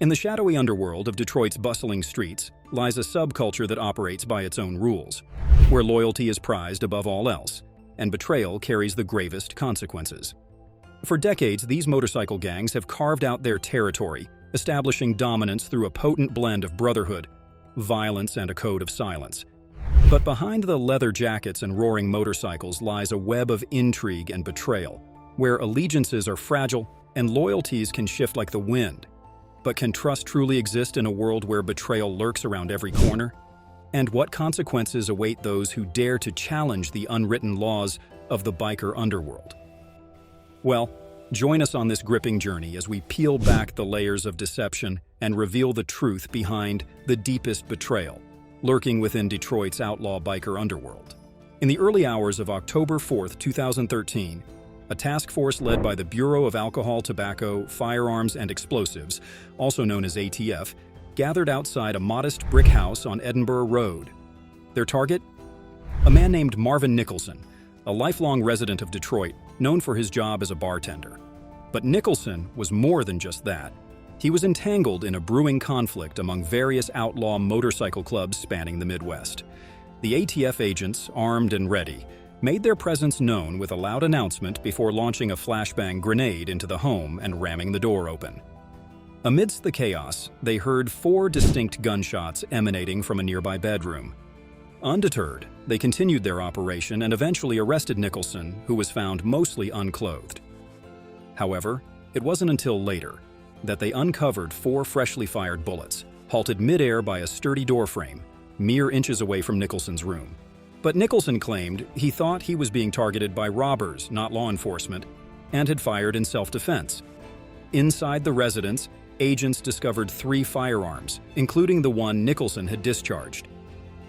In the shadowy underworld of Detroit's bustling streets lies a subculture that operates by its own rules, where loyalty is prized above all else, and betrayal carries the gravest consequences. For decades, these motorcycle gangs have carved out their territory, establishing dominance through a potent blend of brotherhood, violence, and a code of silence. But behind the leather jackets and roaring motorcycles lies a web of intrigue and betrayal, where allegiances are fragile and loyalties can shift like the wind. But can trust truly exist in a world where betrayal lurks around every corner? And what consequences await those who dare to challenge the unwritten laws of the biker underworld? Well, join us on this gripping journey as we peel back the layers of deception and reveal the truth behind the deepest betrayal, lurking within Detroit's outlaw biker underworld. In the early hours of October 4, 2013, a task force led by the Bureau of Alcohol, Tobacco, Firearms, and Explosives, also known as ATF, gathered outside a modest brick house on Edinburgh Road. Their target? A man named Marvin Nicholson, a lifelong resident of Detroit, known for his job as a bartender. But Nicholson was more than just that. He was entangled in a brewing conflict among various outlaw motorcycle clubs spanning the Midwest. The ATF agents, armed and ready, made their presence known with a loud announcement before launching a flashbang grenade into the home and ramming the door open. Amidst the chaos, they heard 4 distinct gunshots emanating from a nearby bedroom. Undeterred, they continued their operation and eventually arrested Nicholson, who was found mostly unclothed. However, it wasn't until later that they uncovered 4 freshly fired bullets, halted midair by a sturdy doorframe, mere inches away from Nicholson's room. But Nicholson claimed he thought he was being targeted by robbers, not law enforcement, and had fired in self-defense. Inside the residence, agents discovered 3 firearms, including the one Nicholson had discharged.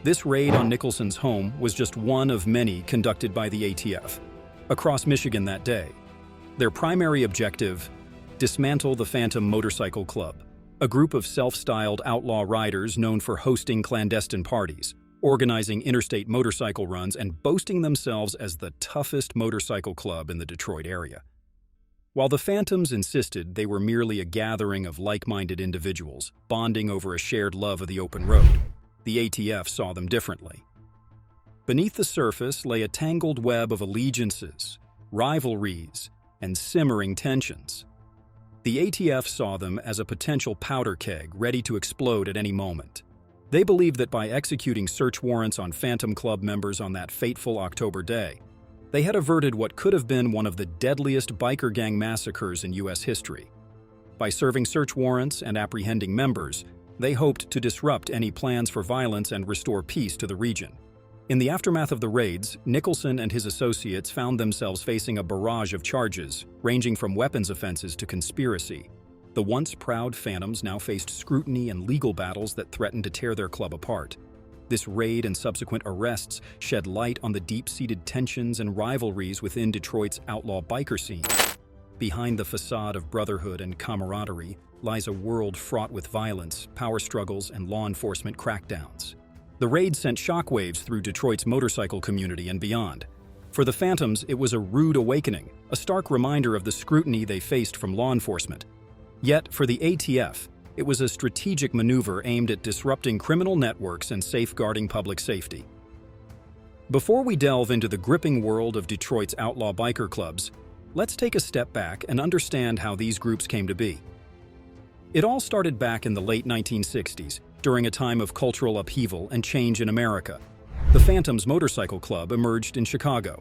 This raid on Nicholson's home was just one of many conducted by the ATF across Michigan that day. Their primary objective: dismantle the Phantom Motorcycle Club, a group of self-styled outlaw riders known for hosting clandestine parties, organizing interstate motorcycle runs, and boasting themselves as the toughest motorcycle club in the Detroit area. While the Phantoms insisted they were merely a gathering of like-minded individuals bonding over a shared love of the open road, the ATF saw them differently. Beneath the surface lay a tangled web of allegiances, rivalries, and simmering tensions. The ATF saw them as a potential powder keg ready to explode at any moment. They believed that by executing search warrants on Phantom Club members on that fateful October day, they had averted what could have been one of the deadliest biker gang massacres in U.S. history. By serving search warrants and apprehending members, they hoped to disrupt any plans for violence and restore peace to the region. In the aftermath of the raids, Nicholson and his associates found themselves facing a barrage of charges, ranging from weapons offenses to conspiracy. The once proud Phantoms now faced scrutiny and legal battles that threatened to tear their club apart. This raid and subsequent arrests shed light on the deep-seated tensions and rivalries within Detroit's outlaw biker scene. Behind the facade of brotherhood and camaraderie lies a world fraught with violence, power struggles, and law enforcement crackdowns. The raid sent shockwaves through Detroit's motorcycle community and beyond. For the Phantoms, it was a rude awakening, a stark reminder of the scrutiny they faced from law enforcement. Yet, for the ATF, it was a strategic maneuver aimed at disrupting criminal networks and safeguarding public safety. Before we delve into the gripping world of Detroit's outlaw biker clubs, let's take a step back and understand how these groups came to be. It all started back in the late 1960s, during a time of cultural upheaval and change in America. The Phantoms Motorcycle Club emerged in Chicago.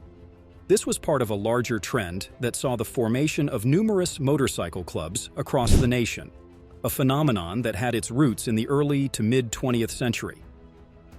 This was part of a larger trend that saw the formation of numerous motorcycle clubs across the nation, a phenomenon that had its roots in the early to mid-20th century.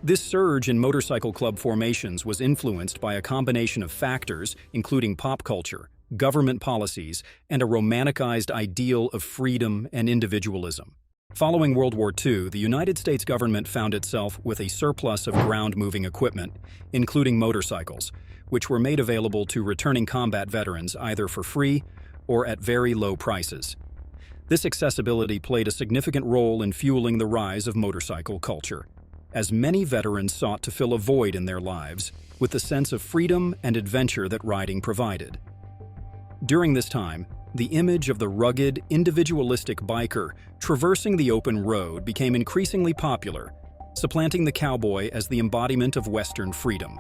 This surge in motorcycle club formations was influenced by a combination of factors, including pop culture, government policies, and a romanticized ideal of freedom and individualism. Following World War II, the United States government found itself with a surplus of ground-moving equipment, including motorcycles, which were made available to returning combat veterans either for free or at very low prices. This accessibility played a significant role in fueling the rise of motorcycle culture, as many veterans sought to fill a void in their lives with the sense of freedom and adventure that riding provided. During this time, the image of the rugged, individualistic biker traversing the open road became increasingly popular, supplanting the cowboy as the embodiment of Western freedom.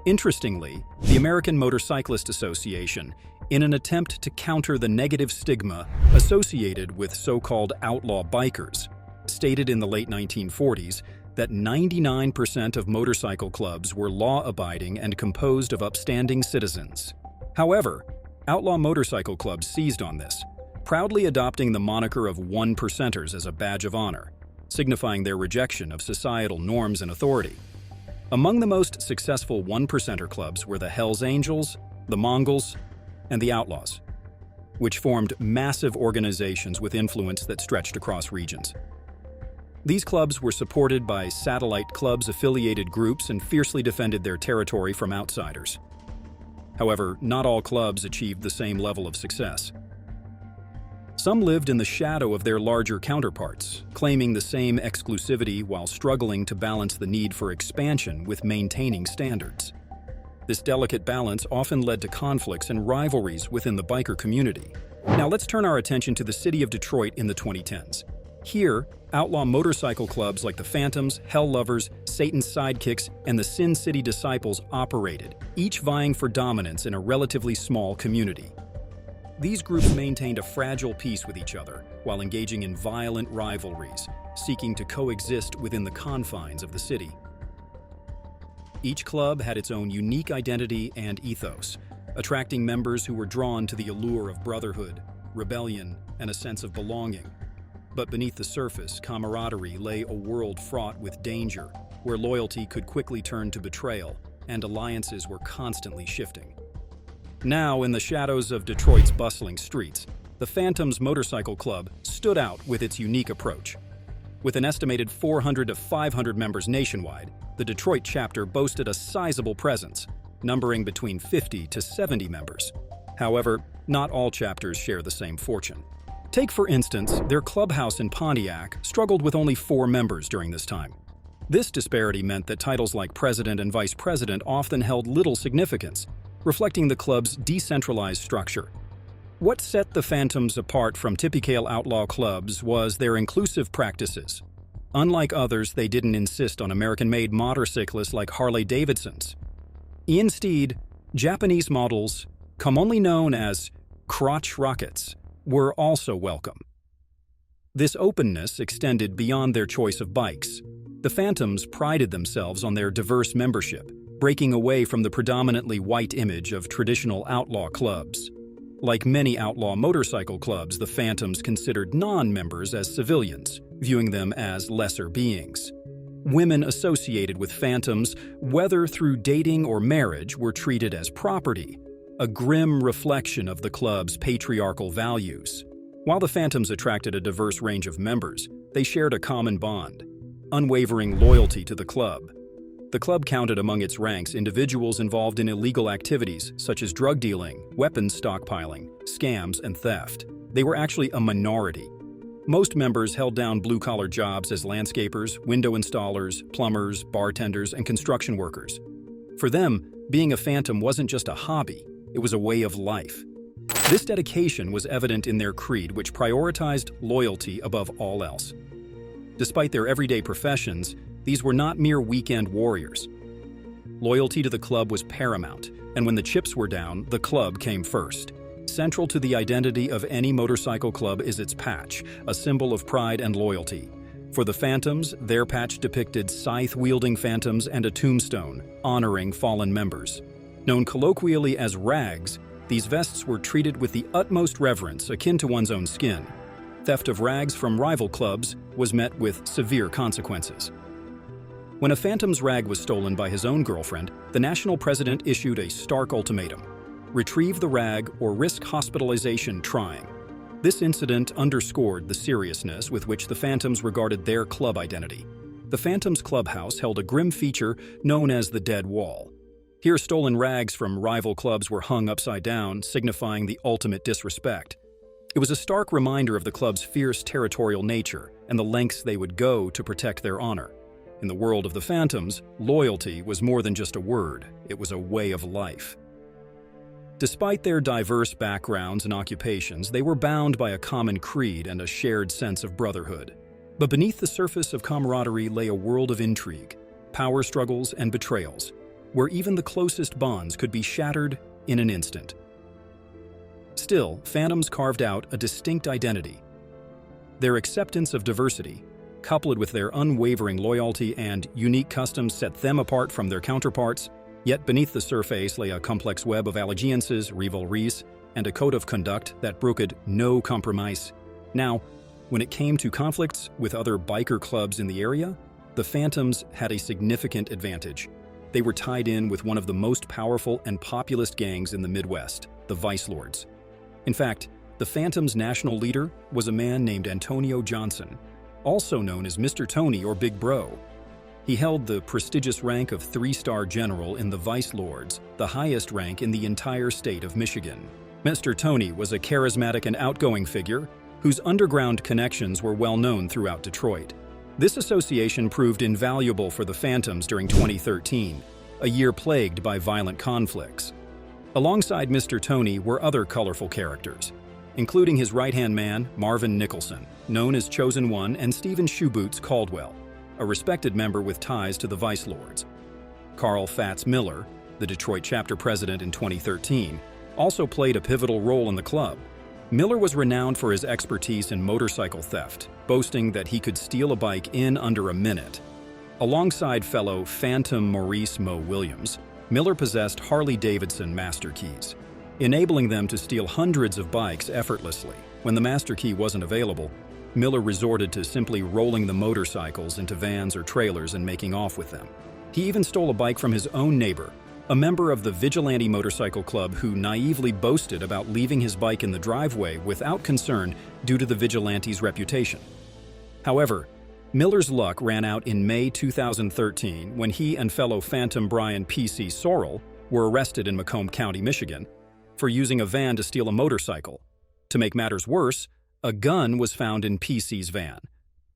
Interestingly, the American Motorcyclist Association, in an attempt to counter the negative stigma associated with so-called outlaw bikers, stated in the late 1940s that 99% of motorcycle clubs were law-abiding and composed of upstanding citizens. However, outlaw motorcycle clubs seized on this, proudly adopting the moniker of one-percenters as a badge of honor, signifying their rejection of societal norms and authority. Among the most successful one-percenter clubs were the Hells Angels, the Mongols, and the Outlaws, which formed massive organizations with influence that stretched across regions. These clubs were supported by satellite clubs-affiliated groups and fiercely defended their territory from outsiders. However, not all clubs achieved the same level of success. Some lived in the shadow of their larger counterparts, claiming the same exclusivity while struggling to balance the need for expansion with maintaining standards. This delicate balance often led to conflicts and rivalries within the biker community. Now let's turn our attention to the city of Detroit in the 2010s. Here, outlaw motorcycle clubs like the Phantoms, Hell Lovers, Satan's Sidekicks, and the Sin City Disciples operated, each vying for dominance in a relatively small community. These groups maintained a fragile peace with each other while engaging in violent rivalries, seeking to coexist within the confines of the city. Each club had its own unique identity and ethos, attracting members who were drawn to the allure of brotherhood, rebellion, and a sense of belonging. But beneath the surface, camaraderie lay a world fraught with danger, where loyalty could quickly turn to betrayal, and alliances were constantly shifting. Now, in the shadows of Detroit's bustling streets, the Phantoms Motorcycle Club stood out with its unique approach. With an estimated 400 to 500 members nationwide, the Detroit chapter boasted a sizable presence, numbering between 50 to 70 members. However, not all chapters share the same fortune. Take, for instance, their clubhouse in Pontiac struggled with only 4 members during this time. This disparity meant that titles like president and vice president often held little significance, reflecting the club's decentralized structure. What set the Phantoms apart from typical outlaw clubs was their inclusive practices. Unlike others, they didn't insist on American-made motorcyclists like Harley-Davidsons. Instead, Japanese models, commonly known as crotch rockets, were also welcome. This openness extended beyond their choice of bikes. The Phantoms prided themselves on their diverse membership, breaking away from the predominantly white image of traditional outlaw clubs. Like many outlaw motorcycle clubs, the Phantoms considered non-members as civilians, viewing them as lesser beings. Women associated with Phantoms, whether through dating or marriage, were treated as property, a grim reflection of the club's patriarchal values. While the Phantoms attracted a diverse range of members, they shared a common bond: unwavering loyalty to the club. The club counted among its ranks individuals involved in illegal activities such as drug dealing, weapons stockpiling, scams, and theft. They were actually a minority. Most members held down blue-collar jobs as landscapers, window installers, plumbers, bartenders, and construction workers. For them, being a Phantom wasn't just a hobby, it was a way of life. This dedication was evident in their creed, which prioritized loyalty above all else. Despite their everyday professions, these were not mere weekend warriors. Loyalty to the club was paramount, and when the chips were down, the club came first. Central to the identity of any motorcycle club is its patch, a symbol of pride and loyalty. For the Phantoms, their patch depicted scythe-wielding phantoms and a tombstone, honoring fallen members. Known colloquially as rags, these vests were treated with the utmost reverence akin to one's own skin. Theft of rags from rival clubs was met with severe consequences. When a Phantom's rag was stolen by his own girlfriend, the national president issued a stark ultimatum: retrieve the rag or risk hospitalization trying. This incident underscored the seriousness with which the Phantoms regarded their club identity. The Phantoms clubhouse held a grim feature known as the Dead Wall. Here, stolen rags from rival clubs were hung upside down, signifying the ultimate disrespect. It was a stark reminder of the club's fierce territorial nature and the lengths they would go to protect their honor. In the world of the Phantoms, loyalty was more than just a word, it was a way of life. Despite their diverse backgrounds and occupations, they were bound by a common creed and a shared sense of brotherhood. But beneath the surface of camaraderie lay a world of intrigue, power struggles, and betrayals, where even the closest bonds could be shattered in an instant. Still, Phantoms carved out a distinct identity. Their acceptance of diversity, coupled with their unwavering loyalty and unique customs, set them apart from their counterparts. Yet beneath the surface lay a complex web of allegiances, rivalries, and a code of conduct that brooked no compromise. Now, when it came to conflicts with other biker clubs in the area, the Phantoms had a significant advantage. They were tied in with one of the most powerful and populous gangs in the Midwest, the Vice Lords. In fact, the Phantoms' national leader was a man named Antonio Johnson, also known as Mr. Tony or Big Bro. He held the prestigious rank of 3-star general in the Vice Lords, the highest rank in the entire state of Michigan. Mr. Tony was a charismatic and outgoing figure whose underground connections were well known throughout Detroit. This association proved invaluable for the Phantoms during 2013, a year plagued by violent conflicts. Alongside Mr. Tony were other colorful characters, including his right-hand man, Marvin Nicholson, known as Chosen One, and Stephen Shoeboots Caldwell, a respected member with ties to the Vice Lords. Carl Fats Miller, the Detroit chapter president in 2013, also played a pivotal role in the club. Miller was renowned for his expertise in motorcycle theft, boasting that he could steal a bike in under a minute. Alongside fellow Phantom Maurice Mo Williams, Miller possessed Harley-Davidson master keys, enabling them to steal hundreds of bikes effortlessly. When the master key wasn't available, Miller resorted to simply rolling the motorcycles into vans or trailers and making off with them. He even stole a bike from his own neighbor, a member of the Vigilante Motorcycle Club who naively boasted about leaving his bike in the driveway without concern due to the vigilante's reputation. However, Miller's luck ran out in May 2013 when he and fellow Phantom Brian P.C. Sorrell were arrested in Macomb County, Michigan, for using a van to steal a motorcycle. To make matters worse, a gun was found in PC's van,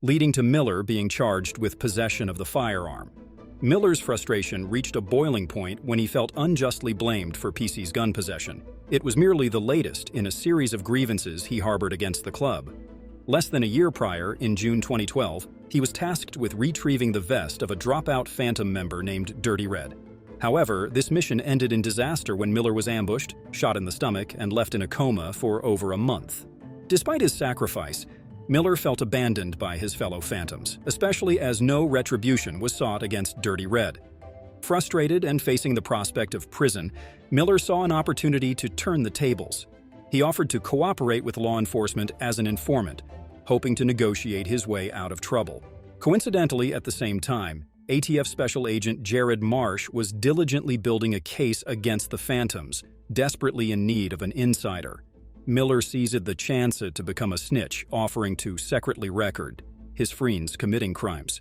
leading to Miller being charged with possession of the firearm. Miller's frustration reached a boiling point when he felt unjustly blamed for PC's gun possession. It was merely the latest in a series of grievances he harbored against the club. Less than a year prior, in June 2012, he was tasked with retrieving the vest of a dropout Phantom member named Dirty Red. However, this mission ended in disaster when Miller was ambushed, shot in the stomach, and left in a coma for over a month. Despite his sacrifice, Miller felt abandoned by his fellow Phantoms, especially as no retribution was sought against Dirty Red. Frustrated and facing the prospect of prison, Miller saw an opportunity to turn the tables. He offered to cooperate with law enforcement as an informant, hoping to negotiate his way out of trouble. Coincidentally, at the same time, ATF Special Agent Jared Marsh was diligently building a case against the Phantoms, desperately in need of an insider. Miller seized the chance to become a snitch, offering to secretly record his friends committing crimes.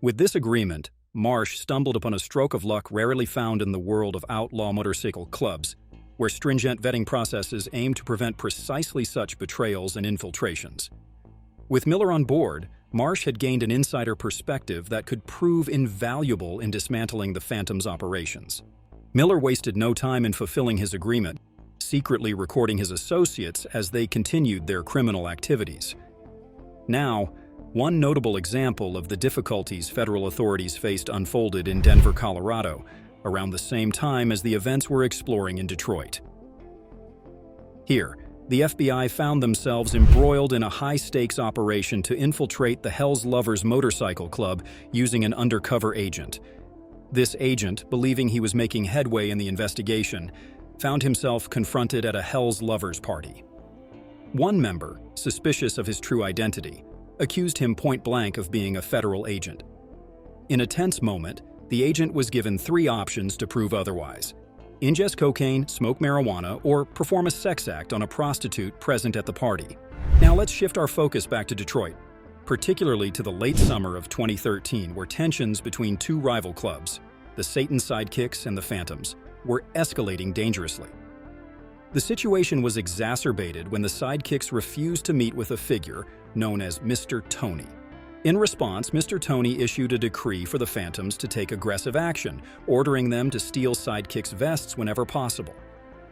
With this agreement, Marsh stumbled upon a stroke of luck rarely found in the world of outlaw motorcycle clubs, where stringent vetting processes aim to prevent precisely such betrayals and infiltrations. With Miller on board, Marsh had gained an insider perspective that could prove invaluable in dismantling the Phantom's operations. Miller wasted no time in fulfilling his agreement, secretly recording his associates as they continued their criminal activities. Now, one notable example of the difficulties federal authorities faced unfolded in Denver, Colorado, around the same time as the events we're exploring in Detroit. Here, the FBI found themselves embroiled in a high-stakes operation to infiltrate the Hell's Lovers Motorcycle Club using an undercover agent. This agent, believing he was making headway in the investigation, found himself confronted at a Hell's Lovers party. One member, suspicious of his true identity, accused him point-blank of being a federal agent. In a tense moment, the agent was given 3 options to prove otherwise: ingest cocaine, smoke marijuana, or perform a sex act on a prostitute present at the party. Now let's shift our focus back to Detroit, particularly to the late summer of 2013, where tensions between 2 rival clubs, the Satan Sidekicks and the Phantoms, were escalating dangerously. The situation was exacerbated when the Sidekicks refused to meet with a figure known as Mr. Tony. In response, Mr. Tony issued a decree for the Phantoms to take aggressive action, ordering them to steal Sidekicks' vests whenever possible.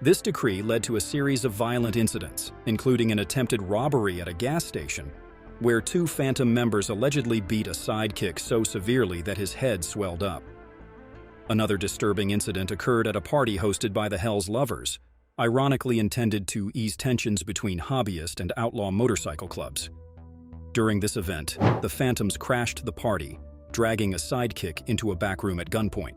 This decree led to a series of violent incidents, including an attempted robbery at a gas station, where two Phantom members allegedly beat a sidekick so severely that his head swelled up. Another disturbing incident occurred at a party hosted by the Hell's Lovers, ironically intended to ease tensions between hobbyist and outlaw motorcycle clubs. During this event, the Phantoms crashed the party, dragging a sidekick into a back room at gunpoint.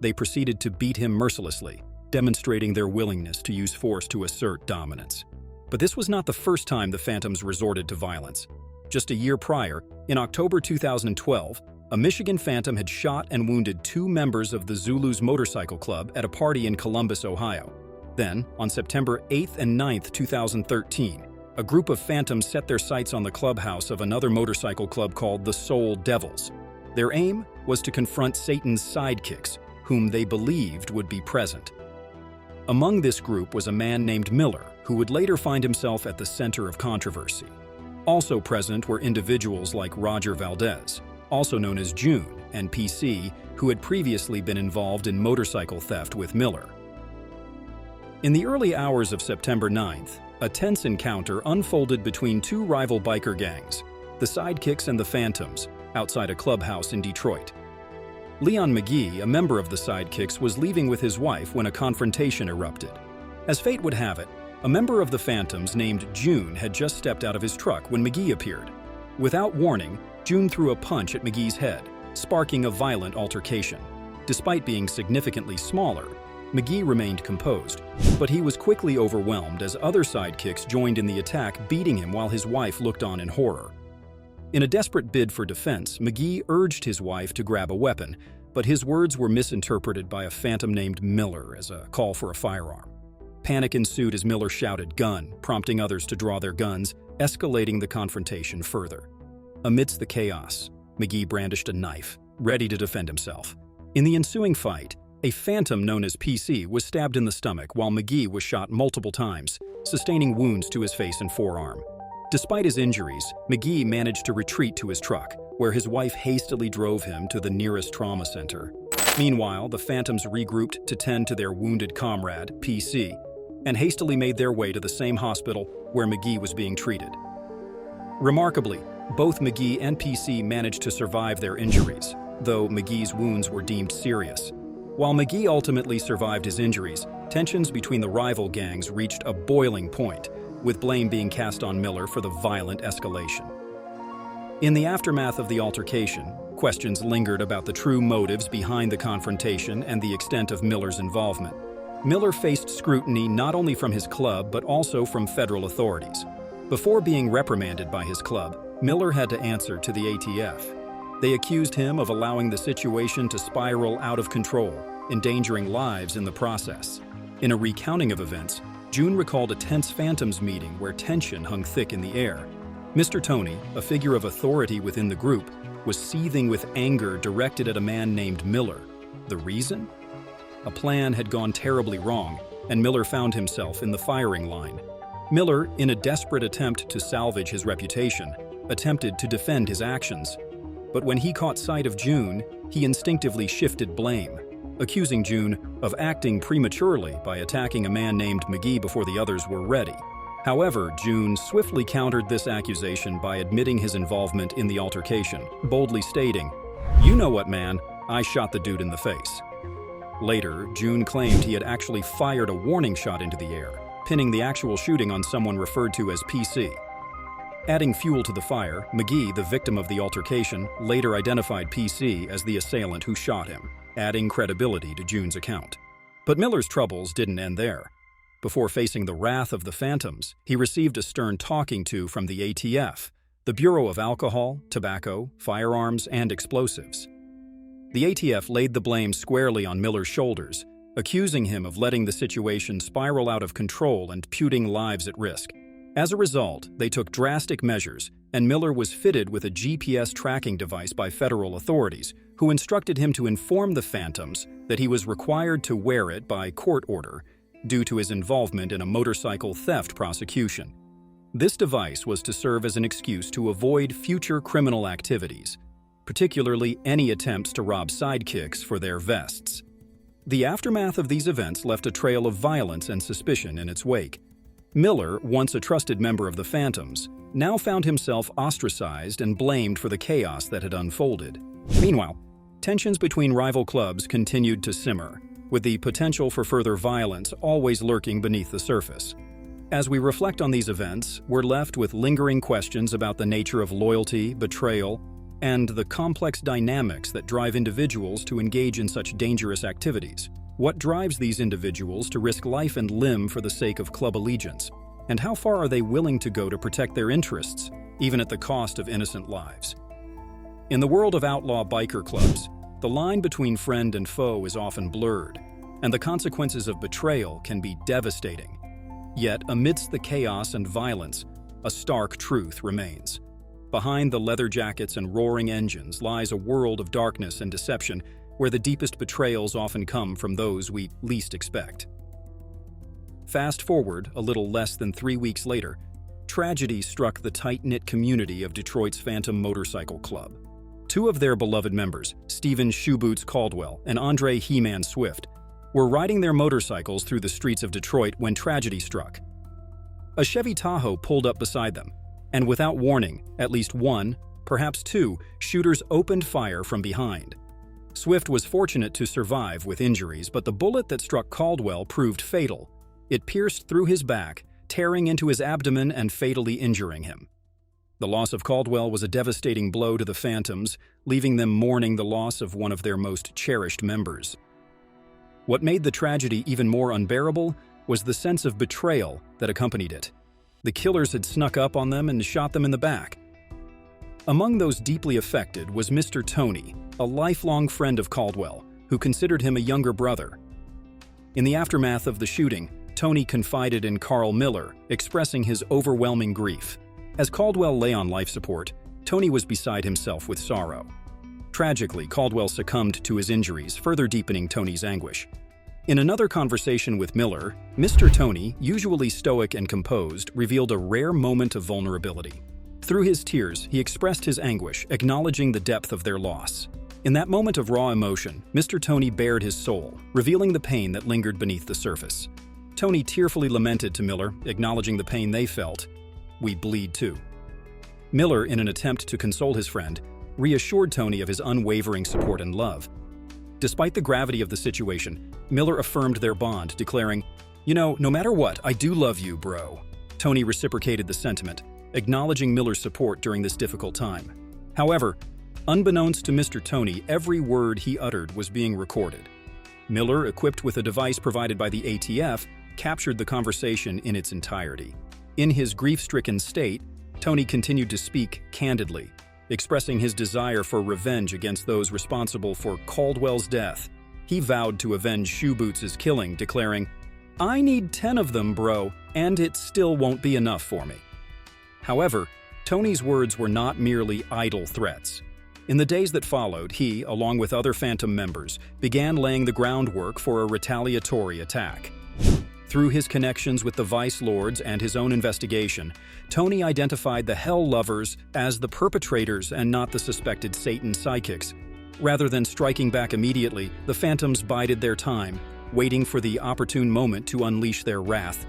They proceeded to beat him mercilessly, demonstrating their willingness to use force to assert dominance. But this was not the first time the Phantoms resorted to violence. Just a year prior, in October 2012, a Michigan Phantom had shot and wounded two members of the Zulus Motorcycle Club at a party in Columbus, Ohio. Then, on September 8th and 9th, 2013, a group of Phantoms set their sights on the clubhouse of another motorcycle club called the Soul Devils. Their aim was to confront Satan's sidekicks, whom they believed would be present. Among this group was a man named Miller, who would later find himself at the center of controversy. Also present were individuals like Roger Valdez, also known as June, and PC, who had previously been involved in motorcycle theft with Miller. In the early hours of September 9th, a tense encounter unfolded between two rival biker gangs, the Sidekicks and the Phantoms, outside a clubhouse in Detroit. Leon McGee, a member of the Sidekicks, was leaving with his wife when a confrontation erupted. As fate would have it, a member of the Phantoms named June had just stepped out of his truck when McGee appeared. Without warning, June threw a punch at McGee's head, sparking a violent altercation. Despite being significantly smaller, McGee remained composed, but he was quickly overwhelmed as other sidekicks joined in the attack, beating him while his wife looked on in horror. In a desperate bid for defense, McGee urged his wife to grab a weapon, but his words were misinterpreted by a Phantom named Miller as a call for a firearm. Panic ensued as Miller shouted "gun," prompting others to draw their guns, escalating the confrontation further. Amidst the chaos, McGee brandished a knife, ready to defend himself. In the ensuing fight, a Phantom known as PC was stabbed in the stomach while McGee was shot multiple times, sustaining wounds to his face and forearm. Despite his injuries, McGee managed to retreat to his truck, where his wife hastily drove him to the nearest trauma center. Meanwhile, the Phantoms regrouped to tend to their wounded comrade, PC, and hastily made their way to the same hospital where McGee was being treated. Remarkably, both McGee and PC managed to survive their injuries, though McGee's wounds were deemed serious. While McGee ultimately survived his injuries, tensions between the rival gangs reached a boiling point, with blame being cast on Miller for the violent escalation. In the aftermath of the altercation, questions lingered about the true motives behind the confrontation and the extent of Miller's involvement. Miller faced scrutiny not only from his club but also from federal authorities. Before being reprimanded by his club, Miller had to answer to the ATF. They accused him of allowing the situation to spiral out of control, endangering lives in the process. In a recounting of events, June recalled a tense Phantoms meeting where tension hung thick in the air. Mr. Tony, a figure of authority within the group, was seething with anger directed at a man named Miller. The reason? A plan had gone terribly wrong, and Miller found himself in the firing line. Miller, in a desperate attempt to salvage his reputation, attempted to defend his actions. But when he caught sight of June, he instinctively shifted blame, accusing June of acting prematurely by attacking a man named McGee before the others were ready. However, June swiftly countered this accusation by admitting his involvement in the altercation, boldly stating, "You know what, man, I shot the dude in the face." Later, June claimed he had actually fired a warning shot into the air, pinning the actual shooting on someone referred to as PC. Adding fuel to the fire, McGee, the victim of the altercation, later identified PC as the assailant who shot him, adding credibility to June's account. But Miller's troubles didn't end there. Before facing the wrath of the Phantoms, he received a stern talking to from the ATF, the Bureau of Alcohol, Tobacco, Firearms, and Explosives. The ATF laid the blame squarely on Miller's shoulders, accusing him of letting the situation spiral out of control and putting lives at risk. As a result, they took drastic measures, and Miller was fitted with a GPS tracking device by federal authorities, who instructed him to inform the Phantoms that he was required to wear it by court order due to his involvement in a motorcycle theft prosecution. This device was to serve as an excuse to avoid future criminal activities, particularly any attempts to rob sidekicks for their vests. The aftermath of these events left a trail of violence and suspicion in its wake. Miller, once a trusted member of the Phantoms, now found himself ostracized and blamed for the chaos that had unfolded. Meanwhile, tensions between rival clubs continued to simmer, with the potential for further violence always lurking beneath the surface. As we reflect on these events, we're left with lingering questions about the nature of loyalty, betrayal, and the complex dynamics that drive individuals to engage in such dangerous activities. What drives these individuals to risk life and limb for the sake of club allegiance? And how far are they willing to go to protect their interests, even at the cost of innocent lives? In the world of outlaw biker clubs, the line between friend and foe is often blurred, and the consequences of betrayal can be devastating. Yet, amidst the chaos and violence, a stark truth remains. Behind the leather jackets and roaring engines lies a world of darkness and deception where the deepest betrayals often come from those we least expect. Fast forward a little less than 3 weeks later, tragedy struck the tight-knit community of Detroit's Phantom Motorcycle Club. Two of their beloved members, Stephen Shoeboots Caldwell and Andre He-Man Swift, were riding their motorcycles through the streets of Detroit when tragedy struck. A Chevy Tahoe pulled up beside them, and without warning, at least one, perhaps two, shooters opened fire from behind. Swift was fortunate to survive with injuries, but the bullet that struck Caldwell proved fatal. It pierced through his back, tearing into his abdomen and fatally injuring him. The loss of Caldwell was a devastating blow to the Phantoms, leaving them mourning the loss of one of their most cherished members. What made the tragedy even more unbearable was the sense of betrayal that accompanied it. The killers had snuck up on them and shot them in the back. Among those deeply affected was Mr. Tony, a lifelong friend of Caldwell, who considered him a younger brother. In the aftermath of the shooting, Tony confided in Carl Miller, expressing his overwhelming grief. As Caldwell lay on life support, Tony was beside himself with sorrow. Tragically, Caldwell succumbed to his injuries, further deepening Tony's anguish. In another conversation with Miller, Mr. Tony, usually stoic and composed, revealed a rare moment of vulnerability. Through his tears, he expressed his anguish, acknowledging the depth of their loss. In that moment of raw emotion, Mr. Tony bared his soul, revealing the pain that lingered beneath the surface. Tony tearfully lamented to Miller, acknowledging the pain they felt. "We bleed too." Miller, in an attempt to console his friend, reassured Tony of his unwavering support and love. Despite the gravity of the situation, Miller affirmed their bond, declaring, no matter what, I do love you, bro." Tony reciprocated the sentiment, acknowledging Miller's support during this difficult time. However, unbeknownst to Mr. Tony, every word he uttered was being recorded. Miller, equipped with a device provided by the ATF, captured the conversation in its entirety. In his grief-stricken state, Tony continued to speak candidly, expressing his desire for revenge against those responsible for Caldwell's death. He vowed to avenge Shoeboots' killing, declaring, "I need 10 of them, bro, and it still won't be enough for me." However, Tony's words were not merely idle threats. In the days that followed, he, along with other Phantom members, began laying the groundwork for a retaliatory attack. Through his connections with the Vice Lords and his own investigation, Tony identified the Hell Lovers as the perpetrators and not the suspected Satan sidekicks. Rather than striking back immediately, the Phantoms bided their time, waiting for the opportune moment to unleash their wrath.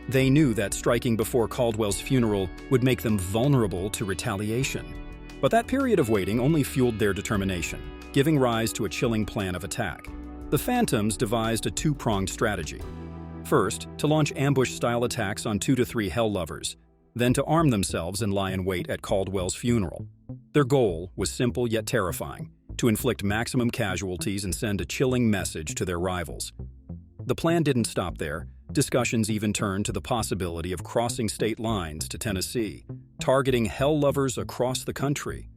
They knew that striking before Caldwell's funeral would make them vulnerable to retaliation. But that period of waiting only fueled their determination, giving rise to a chilling plan of attack. The Phantoms devised a two-pronged strategy. First, to launch ambush-style attacks on 2 to 3 Hell Lovers, then to arm themselves and lie in wait at Caldwell's funeral. Their goal was simple yet terrifying: to inflict maximum casualties and send a chilling message to their rivals. The plan didn't stop there. Discussions even turned to the possibility of crossing state lines to Tennessee, targeting Hell Lovers across the country.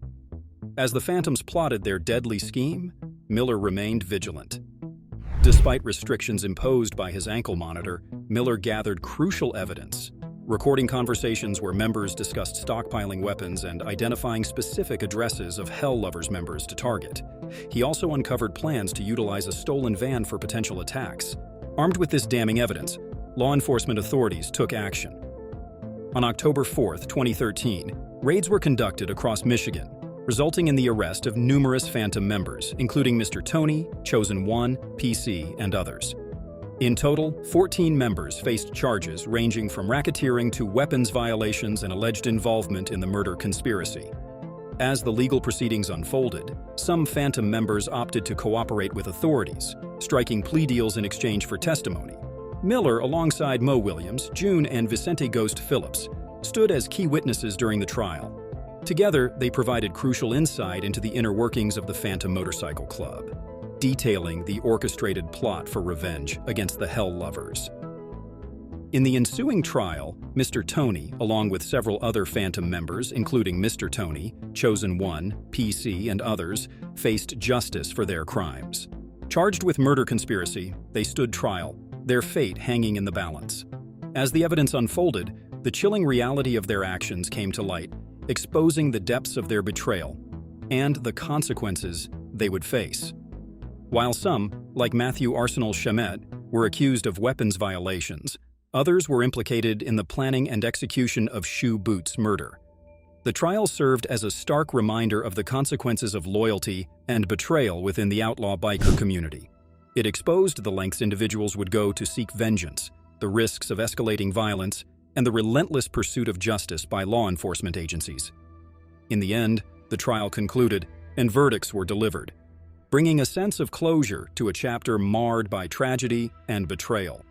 As the Phantoms plotted their deadly scheme, Miller remained vigilant. Despite restrictions imposed by his ankle monitor, Miller gathered crucial evidence, recording conversations where members discussed stockpiling weapons and identifying specific addresses of Hell Lovers members to target. He also uncovered plans to utilize a stolen van for potential attacks. Armed with this damning evidence, law enforcement authorities took action. On October 4, 2013, raids were conducted across Michigan, resulting in the arrest of numerous Phantom members, including Mr. Tony, Chosen One, PC, and others. In total, 14 members faced charges ranging from racketeering to weapons violations and alleged involvement in the murder conspiracy. As the legal proceedings unfolded, some Phantom members opted to cooperate with authorities, striking plea deals in exchange for testimony. Miller, alongside Mo Williams, June, and Vicente Ghost Phillips, stood as key witnesses during the trial. Together, they provided crucial insight into the inner workings of the Phantom Motorcycle Club, detailing the orchestrated plot for revenge against the Hell Lovers. In the ensuing trial, Mr. Tony, along with several other Phantom members, including Mr. Tony, Chosen One, PC, and others, faced justice for their crimes. Charged with murder conspiracy, they stood trial, their fate hanging in the balance. As the evidence unfolded, the chilling reality of their actions came to light, exposing the depths of their betrayal and the consequences they would face. While some, like Matthew Arsenal Chamet, were accused of weapons violations, others were implicated in the planning and execution of Shoe Boots' murder. The trial served as a stark reminder of the consequences of loyalty and betrayal within the outlaw biker community. It exposed the lengths individuals would go to seek vengeance, the risks of escalating violence, and the relentless pursuit of justice by law enforcement agencies. In the end, the trial concluded, and verdicts were delivered, bringing a sense of closure to a chapter marred by tragedy and betrayal.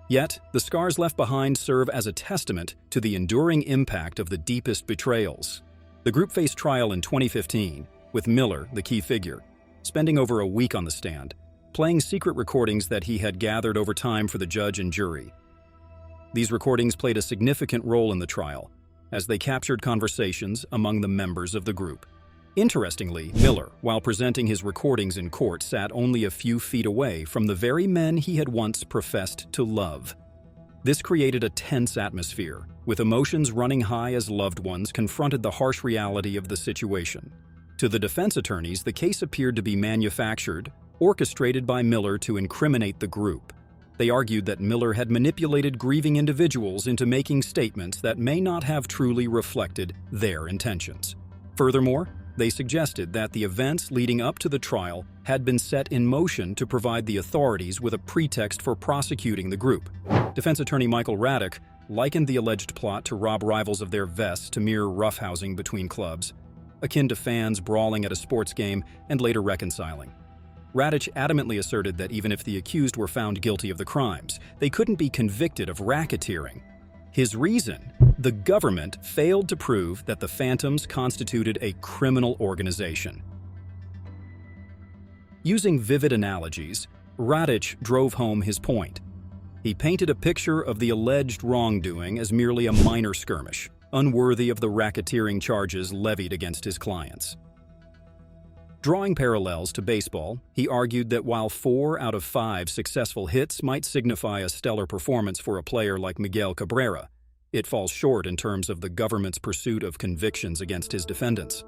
Yet, the scars left behind serve as a testament to the enduring impact of the deepest betrayals. The group faced trial in 2015, with Miller, the key figure, spending over a week on the stand, playing secret recordings that he had gathered over time for the judge and jury. These recordings played a significant role in the trial, as they captured conversations among the members of the group. Interestingly, Miller, while presenting his recordings in court, sat only a few feet away from the very men he had once professed to love. This created a tense atmosphere, with emotions running high as loved ones confronted the harsh reality of the situation. To the defense attorneys, the case appeared to be manufactured, orchestrated by Miller to incriminate the group. They argued that Miller had manipulated grieving individuals into making statements that may not have truly reflected their intentions. Furthermore, they suggested that the events leading up to the trial had been set in motion to provide the authorities with a pretext for prosecuting the group. Defense attorney Michael Raddick likened the alleged plot to rob rivals of their vests to mere roughhousing between clubs, akin to fans brawling at a sports game and later reconciling. Raddick adamantly asserted that even if the accused were found guilty of the crimes, they couldn't be convicted of racketeering. His reason: the government failed to prove that the Phantoms constituted a criminal organization. Using vivid analogies, Raddick drove home his point. He painted a picture of the alleged wrongdoing as merely a minor skirmish, unworthy of the racketeering charges levied against his clients. Drawing parallels to baseball, he argued that while 4 out of 5 successful hits might signify a stellar performance for a player like Miguel Cabrera, it falls short in terms of the government's pursuit of convictions against his defendants.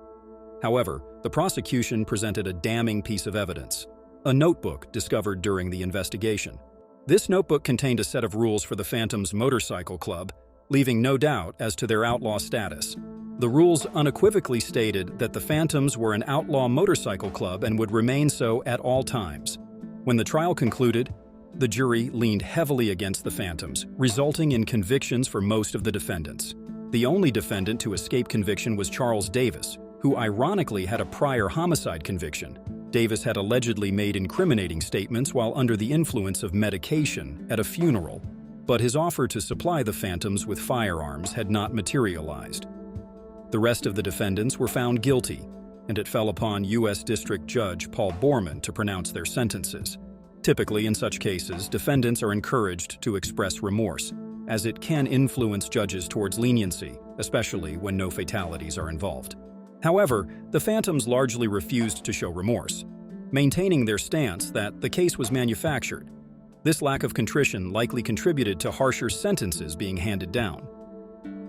However, the prosecution presented a damning piece of evidence: a notebook discovered during the investigation. This notebook contained a set of rules for the Phantoms Motorcycle Club, leaving no doubt as to their outlaw status. The rules unequivocally stated that the Phantoms were an outlaw motorcycle club and would remain so at all times. When the trial concluded, the jury leaned heavily against the Phantoms, resulting in convictions for most of the defendants. The only defendant to escape conviction was Charles Davis, who ironically had a prior homicide conviction. Davis had allegedly made incriminating statements while under the influence of medication at a funeral, but his offer to supply the Phantoms with firearms had not materialized. The rest of the defendants were found guilty, and it fell upon U.S. District Judge Paul Borman to pronounce their sentences. Typically, in such cases, defendants are encouraged to express remorse, as it can influence judges towards leniency, especially when no fatalities are involved. However, the Phantoms largely refused to show remorse, maintaining their stance that the case was manufactured. This lack of contrition likely contributed to harsher sentences being handed down.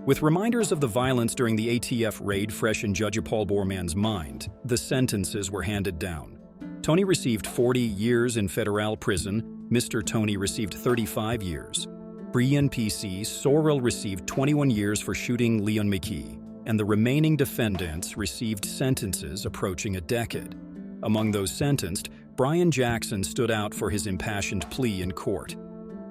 With reminders of the violence during the ATF raid fresh in Judge Paul Borman's mind, the sentences were handed down. Tony received 40 years in federal prison. Mr. Tony received 35 years. Brian PC Sorrell received 21 years for shooting Leon McKee. and the remaining defendants received sentences approaching a decade. Among those sentenced, Brian Jackson stood out for his impassioned plea in court.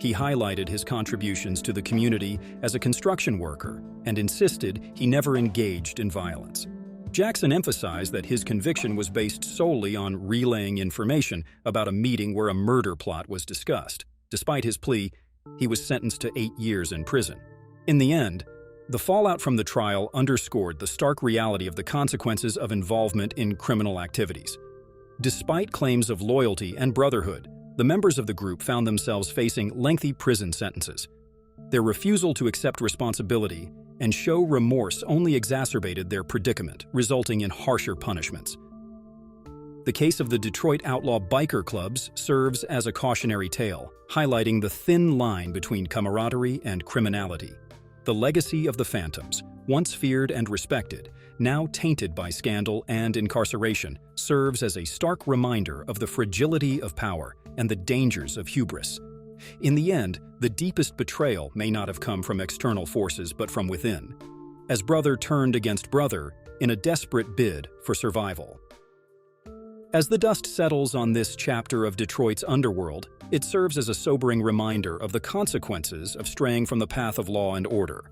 He highlighted his contributions to the community as a construction worker and insisted he never engaged in violence. Jackson emphasized that his conviction was based solely on relaying information about a meeting where a murder plot was discussed. Despite his plea, he was sentenced to 8 years in prison. In the end, the fallout from the trial underscored the stark reality of the consequences of involvement in criminal activities. Despite claims of loyalty and brotherhood, the members of the group found themselves facing lengthy prison sentences. Their refusal to accept responsibility and show remorse only exacerbated their predicament, resulting in harsher punishments. The case of the Detroit Outlaw biker clubs serves as a cautionary tale, highlighting the thin line between camaraderie and criminality. The legacy of the Phantoms, once feared and respected, now tainted by scandal and incarceration, serves as a stark reminder of the fragility of power and the dangers of hubris. In the end, the deepest betrayal may not have come from external forces but from within, as brother turned against brother in a desperate bid for survival. As the dust settles on this chapter of Detroit's underworld, it serves as a sobering reminder of the consequences of straying from the path of law and order.